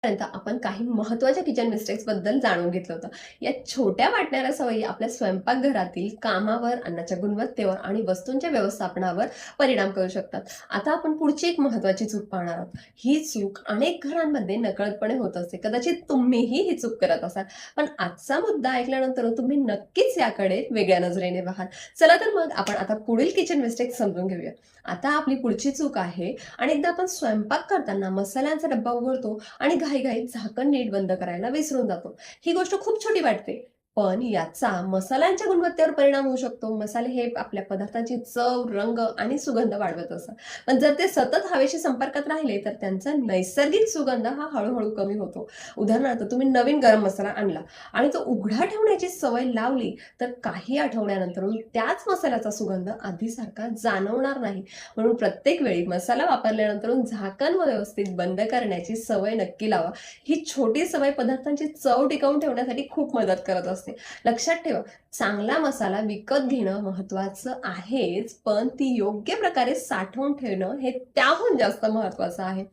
पर्यंत आपण काही महत्त्वाच्या किचन मिस्टेक्स बद्दल जाणून घेतलं होतं. या छोट्या वाटणाऱ्या सवयी आपल्या स्वयंपाकघरातील कामावर, अन्नाच्या गुणवत्तेवर आणि वस्तूंच्या व्यवस्थापनावर परिणाम करू शकतात. आता आपण पुढची एक महत्त्वाची चूक पाहणार आहोत. ही चूक अनेक घरांमध्ये नकळतपणे होत असते. कदाचित तुम्हीही ही चूक करत असाल. पण आजचा मुद्दा ऐकल्यानंतर तुम्ही नक्कीच याकडे वेगळ्या नजरेने पाहाल. चला तर मग आपण आता पुढील किचन मिस्टेक समजून घेऊया. आता आपली पुढची चूक आहे, अनेकदा आपण स्वयंपाक करताना मसाल्यांचा डब्बा उघडतो आणि घाईघाईत झाकण नीट बंद करायला विसरून जातो. ही गोष्ट खूप छोटी वाटते, पण याचा मसाल्यांच्या गुणवत्तेवर परिणाम होऊ शकतो. मसाले हे आपल्या पदार्थांची चव, रंग आणि सुगंध वाढवत असतात. पण जर ते सतत हवेशी संपर्कात राहिले तर त्यांचा नैसर्गिक सुगंध हा हळूहळू कमी होतो. उदाहरणार्थ, तुम्ही नवीन गरम मसाला आणला आणि तो उघडा ठेवण्याची सवय लावली तर काही आठवड्यानंतर त्याच मसाल्याचा सुगंध आधीसारखा जाणवणार नाही. म्हणून प्रत्येक वेळी मसाला वापरल्यानंतर झाकण व्यवस्थित बंद करण्याची सवय नक्की लावा. ही छोटी सवय पदार्थांची चव टिकवून ठेवण्यासाठी खूप मदत करत असते. लक्षात ठेवा, चांगला मसाला विकत घेणं महत्वाचं आहेच, पण ती योग्य प्रकारे साठवून ठेवणं हे त्याहून जास्त महत्वाचं आहे.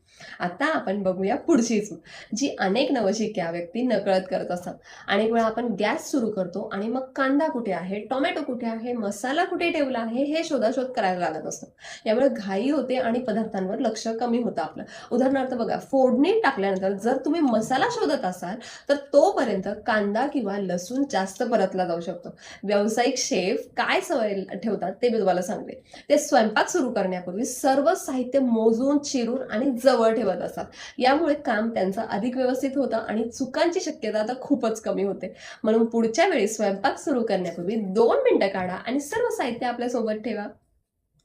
आता आपण बघूया पुढची चूक, जी अनेक नवशिक्या व्यक्ती नकळत करत असतात. अनेक वेळा आपण गॅस सुरू करतो आणि मग कांदा कुठे आहे, टोमॅटो कुठे आहे, मसाला कुठे ठेवला आहे हे शोधाशोध करायला लागत असतो. यामुळे घाई होते आणि पदार्थांवर लक्ष कमी होतं आपलं. उदाहरणार्थ बघा, फोडणी टाकल्यानंतर जर तुम्ही मसाला शोधत असाल तर तोपर्यंत कांदा किंवा लसूण जास्त परतला जाऊ शकतो. व्यावसायिक शेफ काय सवय ठेवतात ते मी तुम्हाला सांगते. ते स्वयंपाक सुरू करण्यापूर्वी सर्व साहित्य मोजून, चिरून आणि जवळ ठेवत असतात. यामुळे काम त्यांचं अधिक व्यवस्थित होतं आणि चुकांची शक्यता आता खूपच कमी होते. म्हणून पुढच्या वेळी स्वयंपाक सुरू करण्यापूर्वी 2 मिनिटं काढा आणि सर्व साहित्य आपल्या सोबत ठेवा.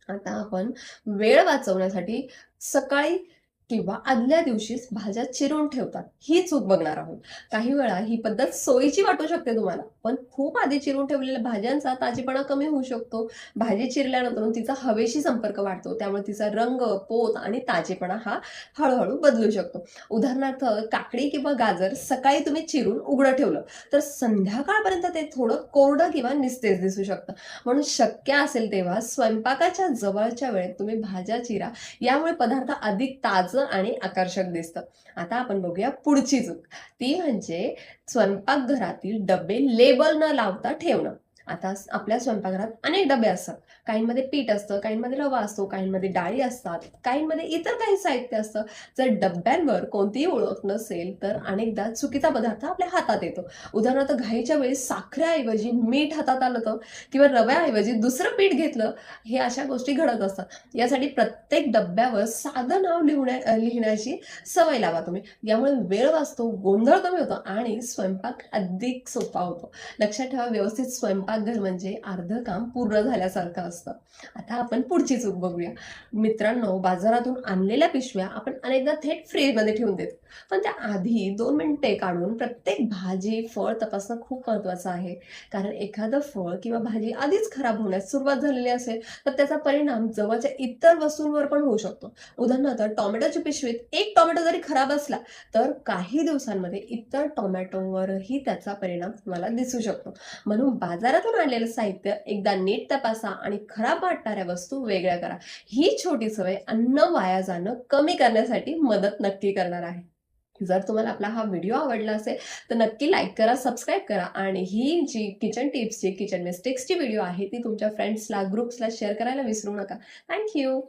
आता आपण वेळ वाचवण्यासाठी सकाळी किंवा आदल्या दिवशीच भाज्या चिरून ठेवतात, ही चूक बघणार आहोत. काही वेळा ही पद्धत सोयीची वाटू शकते तुम्हाला, पण खूप आधी चिरून ठेवलेल्या भाज्यांचा ताजेपणा कमी होऊ शकतो. भाजी चिरल्यानंतर तिचा हवेशी संपर्क वाढतो, त्यामुळे तिचा रंग, पोत आणि ताजेपणा हा हळूहळू बदलू शकतो. उदाहरणार्थ, काकडी किंवा गाजर सकाळी तुम्ही चिरून उघडं ठेवलं तर संध्याकाळपर्यंत ते थोडं कोरडं किंवा निस्तेज दिसू शकतं. म्हणून शक्य असेल तेव्हा स्वयंपाकाच्या जवळच्या वेळेत तुम्ही भाज्या चिरा. यामुळे पदार्थ अधिक ताजं आणि आकर्षक दिसतं. आता आपण बघूया पुढची चूक. ती म्हणजे स्वयंपाकघरातील डबे लेबल न लावता ठेवणं. आता आपल्या स्वयंपाकघरात अनेक डबे असतात. काहींमध्ये पीठ असतं, काहींमध्ये रवा असतो, काहींमध्ये डाळी असतात, काहींमध्ये इतर काही साहित्य असतं. जर डब्यांवर कोणतीही ओळख नसेल तर अनेकदा चुकीचा पदार्थ आपल्या हातात येतो. उदाहरणार्थ, घाईच्या वेळी साखरेऐवजी मीठ हातात आलं तर किंवा रव्याऐवजी दुसरं पीठ घेतलं, हे अशा गोष्टी घडत असतात. यासाठी प्रत्येक डब्यावर साधं नाव लिहिण्याची सवय लावा तुम्ही. यामुळे वेळ वाचतो, गोंधळ कमी होतो आणि स्वयंपाक अधिक सोपा होतो. लक्षात ठेवा, व्यवस्थित स्वयंपाकघर म्हणजे अर्धं काम पूर्ण झाल्यासारखं असतं. आता आपण पुढची चूक बघूया. मित्रांनो, बाजारातून आणलेल्या पिशव्या आपण अनेकदा थेट फ्रीजमध्ये ठेवून देतो. पण त्या आधी 2 मिनिटे काढून प्रत्येक भाजी, फळ तपासणं खूप महत्त्वाचं आहे. कारण एखादं फळ किंवा भाजी आधीच खराब होण्यास सुरुवात झालेली असेल तर त्याचा परिणाम जवळच्या इतर वस्तूंवर पण होऊ शकतो. उदाहरणार्थ, टोमॅटोच्या पिशवीत एक टोमॅटो जरी खराब असला तर काही दिवसांमध्ये इतर टोमॅटोवरही त्याचा परिणाम तुम्हाला दिसू शकतो. म्हणून बाजारातून आणलेलं साहित्य एकदा नीट तपासा आणि खराब वाटणाऱ्या वस्तू वेगळ्या करा. ही छोटी सवय अन्न वाया जाणं कमी करण्यासाठी मदत नक्की करणार आहे. जर तुम्हाला आपला हा व्हिडिओ आवडला असेल तर नक्की लाईक करा, सबस्क्राईब करा आणि ही जी किचन टिप्सची, किचन मिस्टेक्सची व्हिडिओ आहे ती तुमच्या फ्रेंड्सला, ग्रुप्सला शेअर करायला विसरू नका. Thank you.